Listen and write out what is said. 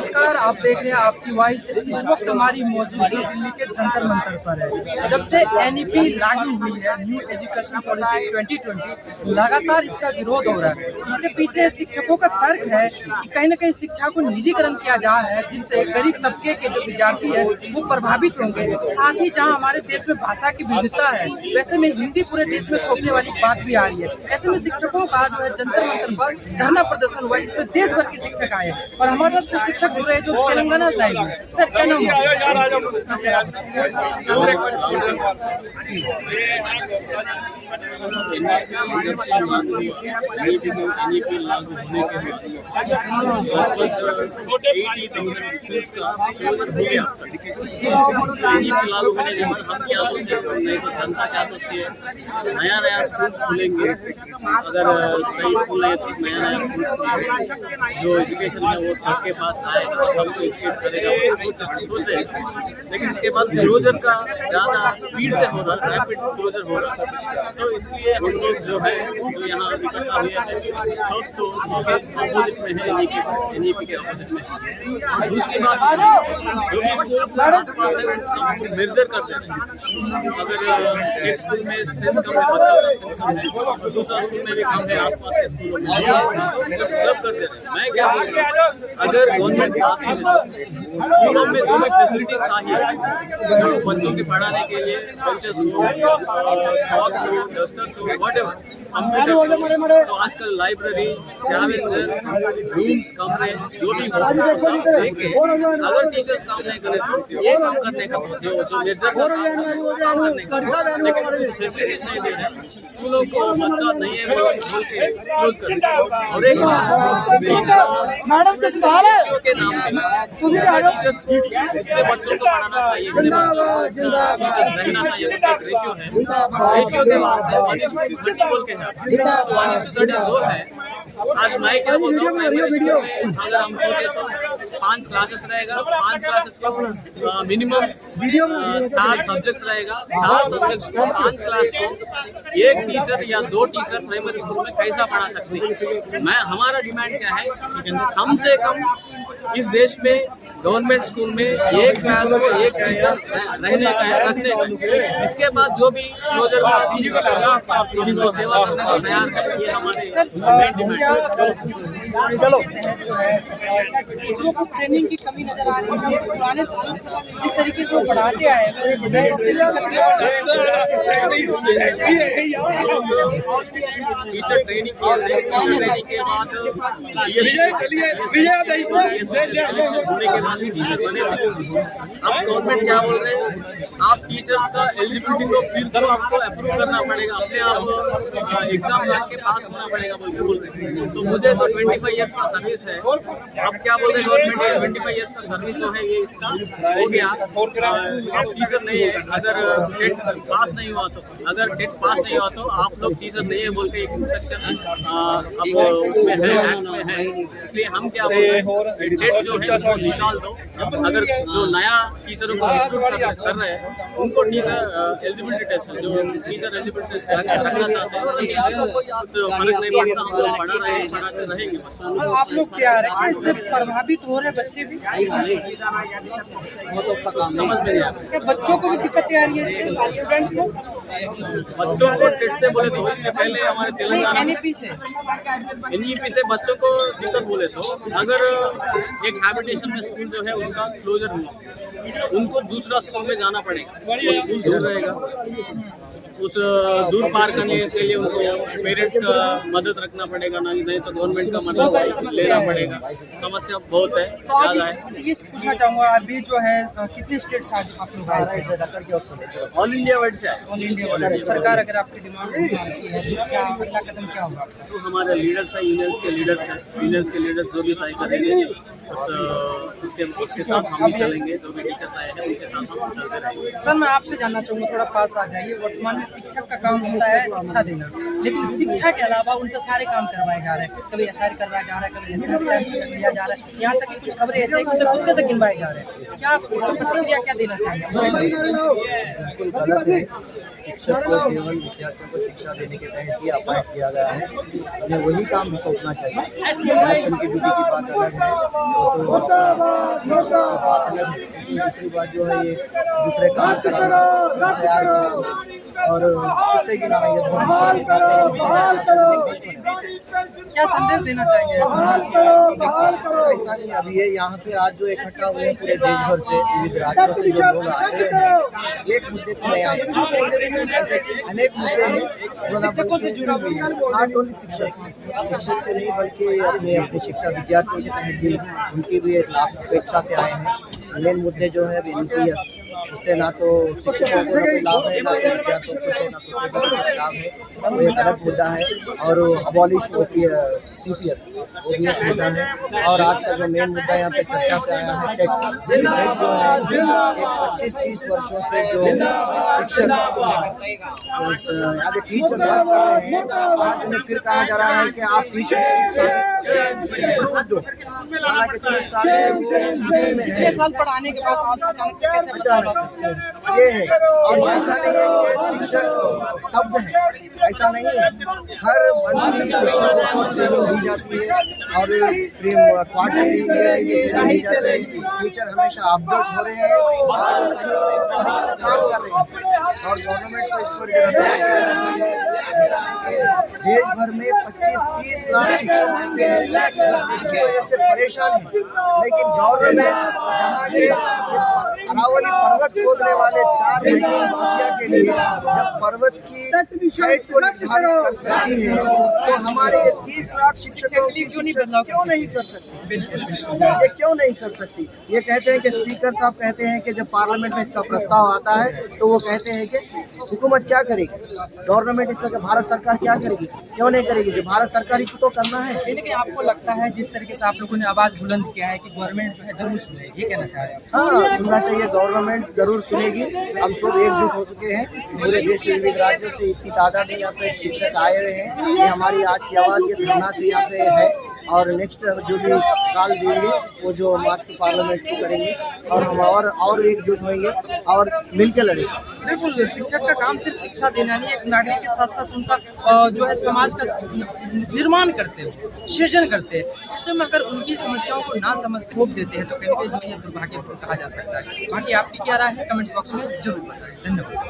नमस्कार, आप देख रहे हैं आपकी वॉइस। इस वक्त हमारी मौजूदगी दिल्ली के जंतर मंतर पर है। जब से एनईपी लागू हुई है, न्यू एजुकेशन पॉलिसी 2020, लगातार इसका विरोध हो रहा है। इसके पीछे शिक्षकों का तर्क है कि कहीं न कहीं शिक्षा को निजीकरण किया जा रहा है, जिससे गरीब तबके के जो विद्यार्थी है वो प्रभावित होंगे। साथ ही जहाँ हमारे देश में भाषा की विविधता है, वैसे में हिंदी पूरे देश में थोपने वाली बात भी आ रही है। ऐसे में शिक्षकों का जो है जंतर मंतर पर धरना प्रदर्शन हुआ, इसमें देश भर के शिक्षक आए और हमारे साथ कुछ शिक्षक जुड़ रहे हैं जो तेलंगाना साइड में। सर क्या नाम है? लागू होने के बाद हम क्या सोचे, जनता क्या सोचती है, नया स्कूल खुलेंगे। अगर कई स्कूल है तो नया स्कूल खुलेंगे, जो एजुकेशन है वो सबके पास आएगा, सबको एजुकेट करेगा, वो सोचे। लेकिन इसके बाद क्लोजर का ज़्यादा स्पीड से हो रहा है, रैपिड क्लोजर हो रहा है। तो इसलिए हम लोग जो है जो यहाँ इकट्ठा हुए हैं, सब तो उसके अपोजिट में है, एनईपी के अपोजिट में है। दूसरी बात, जो भी स्कूल आस पास है सबको मेजर कर दे रहे हैं। अगर एक स्कूल में स्ट्रेंथ कम है, बच्चों का स्ट्रेंथ कम है, और दूसरा स्कूल में भी कम है, आस पास के स्कूलों में मतलब कर दे रहे हैं। मैं क्या बोल रहा हूँ, अगर गवर्नमेंट चाहती है स्कूलों में जो भी फैसिलिटीज चाहिए, जो बच्चों के पढ़ाने के लिए बेंचेस हो, चॉक्स हो, डस्टर्स हो, व्हाटएवर, कंप्यूटर हो, तो आजकल लाइब्रेरी, स्कैवेंजर, रूम्स, कमरे जो भी सब देके अगर टीचर्स काम नहीं करें, ये काम करने का जो निर्जर करने का, लेकिन फैसिलिटीज नहीं दे रहे, स्कूलों को बच्चा नहीं है बोल के क्लोज कर देते। और एक के नाम पे टीचर्स को बच्चों को पढ़ाना चाहिए, रहना चाहिए, उसका एक रेशियो है, रेशियो के वास्ते 1:30 बोल के है, तो 1:30 जोर है। आज मैं क्या बोल रहा हूँ, अगर हम सोचे तो 5 क्लासेस रहेगा, 5 क्लासेस को मिनिमम 4 सब्जेक्ट्स रहेगा, 4 सब्जेक्ट्स को 5 क्लास को एक टीचर या 2 टीचर प्राइमरी स्कूल में कैसा पढ़ा सकते हैं। हमारा डिमांड क्या है, कम से कम इस देश में गवर्नमेंट स्कूल में एक क्लास को एक टीचर रहने का है, रखने का है। इसके बाद जो भी क्लोजर का सेवा करने को तैयार है, ये हमारे मेन डिमांड है। चलो टीचरों को ट्रेनिंग की कमी नजर आ रही है, पुराने जिस तरीके से वो पढ़ाते आए टीचर ट्रेनिंग के बाद होने के बाद भी टीचर बने थे। अब गवर्नमेंट क्या बोल रहे हैं, आप टीचर्स का एलिजिबिलिटी को फिर तो आपको अप्रूव करना पड़ेगा, अपने आप एग्जाम लग के पास होना पड़ेगा बोल रहे हैं। तो मुझे तो 25 ईयर्स का सर्विस है। अब क्या बोल रहे हैं गवर्नमेंट, 25 ईयर्स का सर्विस जो है ये इसका हो गया, अब टीचर नहीं है। अगर टेट पास नहीं हुआ तो, अगर टेट पास नहीं हुआ तो आप लोग टीचर नहीं है बोल के एक इंस्ट्रक्शन अब उसमें है, एक्ट में है। इसलिए हम क्या बोल रहे हैं, टेट जो है उसको निकाल दो। अगर जो नया टीचरों को रिक्रूट कर रहे हैं उनको टीचर एलिजिबिलिटी टेस्ट, जो टीचर एलिजिबिलिटी टेस्ट रखना चाहते हैं, तो फर्क नहीं पड़ता, हम लोग पढ़ा रहे हैं, पढ़ाते रहेंगे। आप लोग क्या रहे हैं, इससे प्रभावित हो रहे बच्चे भी, समझ में नहीं आ रहा। बच्चों को भी दिक्कत आ रही है इससे, स्टूडेंट्स को, बच्चों को टेट से बोले तो इससे पहले हमारे तेलंगाना एनईपी से बच्चों को दिक्कत बोले तो, अगर एक हैबिटेशन में स्कूल जो है उसका क्लोजर हुआ, उनको दूसरा स्कूल में जाना पड़ेगा, वो स्कूल दूर रहेगा, उस दूर पार करने के लिए उनको पेरेंट्स का मदद रखना पड़ेगा, नहीं तो गवर्नमेंट का मदद लेना पड़ेगा। समस्या बहुत है, ज़्यादा है। ये पूछना चाहूँगा, अभी जो है कितने स्टेट्स आप लोग आए थे? ऑल इंडिया वाइड से आए। ऑल इंडिया सरकार अगर आपकी डिमांड मानती है तो क्या अगला कदम क्या होगा? तो हमारे लीडर्स हैं, यूनियंस के लीडर्स जो भी तय करेंगे उसके उसके साथ हम भी चलेंगे, जो भी टीचर्स आए हैं उनके साथ हम चलते रहेंगे। सर मैं आपसे जानना चाहूँगा, थोड़ा पास आ जाइए। वर्तमान में शिक्षक का काम होता है शिक्षा देना, लेकिन शिक्षा के अलावा उनसे सारे काम करवाए जा रहे हैं। कभी एसआर करवाया जा रहा है, कभी एसआर लिया जा रहा है, यहाँ तक कि कुछ खबरें ऐसे हैं कि उनसे कुत्ते तक गिनवाए जा रहे हैं। क्या आप इस पर प्रतिक्रिया क्या देना चाहेंगे? बिल्कुल गलत है। शिक्षक को केवल विद्यार्थियों को शिक्षा देने के तहत ही अपॉइंट किया गया है। उन्हें वही काम सौंपना चाहिए। इलेक्शन की ड्यूटी की बात अलग है, वो तो बात अलग है। लेकिन दूसरी बात जो है, ये दूसरे काम कराना, तैयार कराना और कुत्ते की नाम ये बहुत क्या संदेश देना चाहेंगे? ऐसा नहीं, अभी ये यहाँ पे आज जो इकट्ठा हुए हैं पूरे देश भर से, विविध राज्यों से जो लोग आए हैं, एक मुद्दे पे नहीं आए। ऐसे अनेक मुद्दे हैं शिक्षकों से जुड़ी हुई है। नॉट ओनली शिक्षक से नहीं, बल्कि अपने शिक्षा विद्यार्थियों के तहत भी उनकी भी एक लाभ अपेक्षा से आए हैं। मेन मुद्दे जो है NPS, उससे ना तो शिक्षकों को कोई लाभ है, ना तो विद्यार्थियों को ना सोसाइटी को कोई लाभ है, वो एक अलग मुद्दा है। और अबॉलिश CPS वो भी एक मुद्दा है। और आज का जो मेन मुद्दा यहाँ पे चर्चा पे आया है, टेट जो है, 25-30 वर्षों से जो शिक्षक आज टीचर बात कर रहे हैं, आज उन्हें फिर कहा जा रहा है कि आप टीचर दो। हालांकि 30 साल से वो ड्यूटी में है, साल पढ़ाने के बाद आप अचानक से कैसे अचानक से ये है। और ऐसा नहीं है कि शिक्षक शब्द है, ऐसा नहीं है। हर मंथली शिक्षकों को ट्रेनिंग दी जाती है और क्वार्टरली ट्रेनिंग दी जाती है। टीचर हमेशा अपडेट हो रहे हैं और सही काम कर रहे हैं और गवर्नमेंट को इस पर देश भर में 25-30 लाख शिक्षक ऐसे हैं जिनकी वजह से परेशान है। लेकिन गवर्नमेंट यहाँ के अरावली पर्वत खोदने वाले 4 महीने माफिया के लिए जब पर्वत की हाइट को निर्धारित कर सकती है, तो हमारे 30 लाख शिक्षकों की क्यों नहीं कर सकती? ये क्यों नहीं कर सकती? ये कहते हैं कि स्पीकर साहब कहते हैं कि जब पार्लियामेंट में इसका प्रस्ताव आता है तो वो कहते हैं कि हुकूमत क्या करेगी, गवर्नमेंट इसका भारत सरकार क्या करेगी, क्यों नहीं करेगी? जो भारत सरकार ही तो करना है। लेकिन आपको लगता है जिस तरीके से आप लोगों ने आवाज बुलंद किया है कि गवर्नमेंट जो है जरूर सुने, ये कहना चाह रहे हैं? हाँ, सुनना चाहिए, गवर्नमेंट जरूर सुनेगी। हम सब एकजुट हो चुके हैं, पूरे देश के विविध राज्यों से इतनी तादाद में यहाँ पे शिक्षक आए हुए हैं। ये हमारी आज की आवाज़ ये धरना से यहाँ पे है और नेक्स्ट जो भी काल देंगे वो जो मार्च टू पार्लियामेंट को करेंगे और हम और एकजुट होंगे और मिलकर लड़ेंगे। बिल्कुल, शिक्षक का काम सिर्फ शिक्षा देना नहीं, एक नागरिक के साथ साथ उनका जो है समाज का निर्माण करते हैं, सृजन करते हैं। ऐसे में अगर उनकी समस्याओं को ना समझ थोप देते हैं तो कहीं ना कहीं ये दुर्भाग्यपूर्ण कहा जा सकता है। बाकी आपकी क्या राय है, कमेंट्स बॉक्स में जरूर बताएं। धन्यवाद।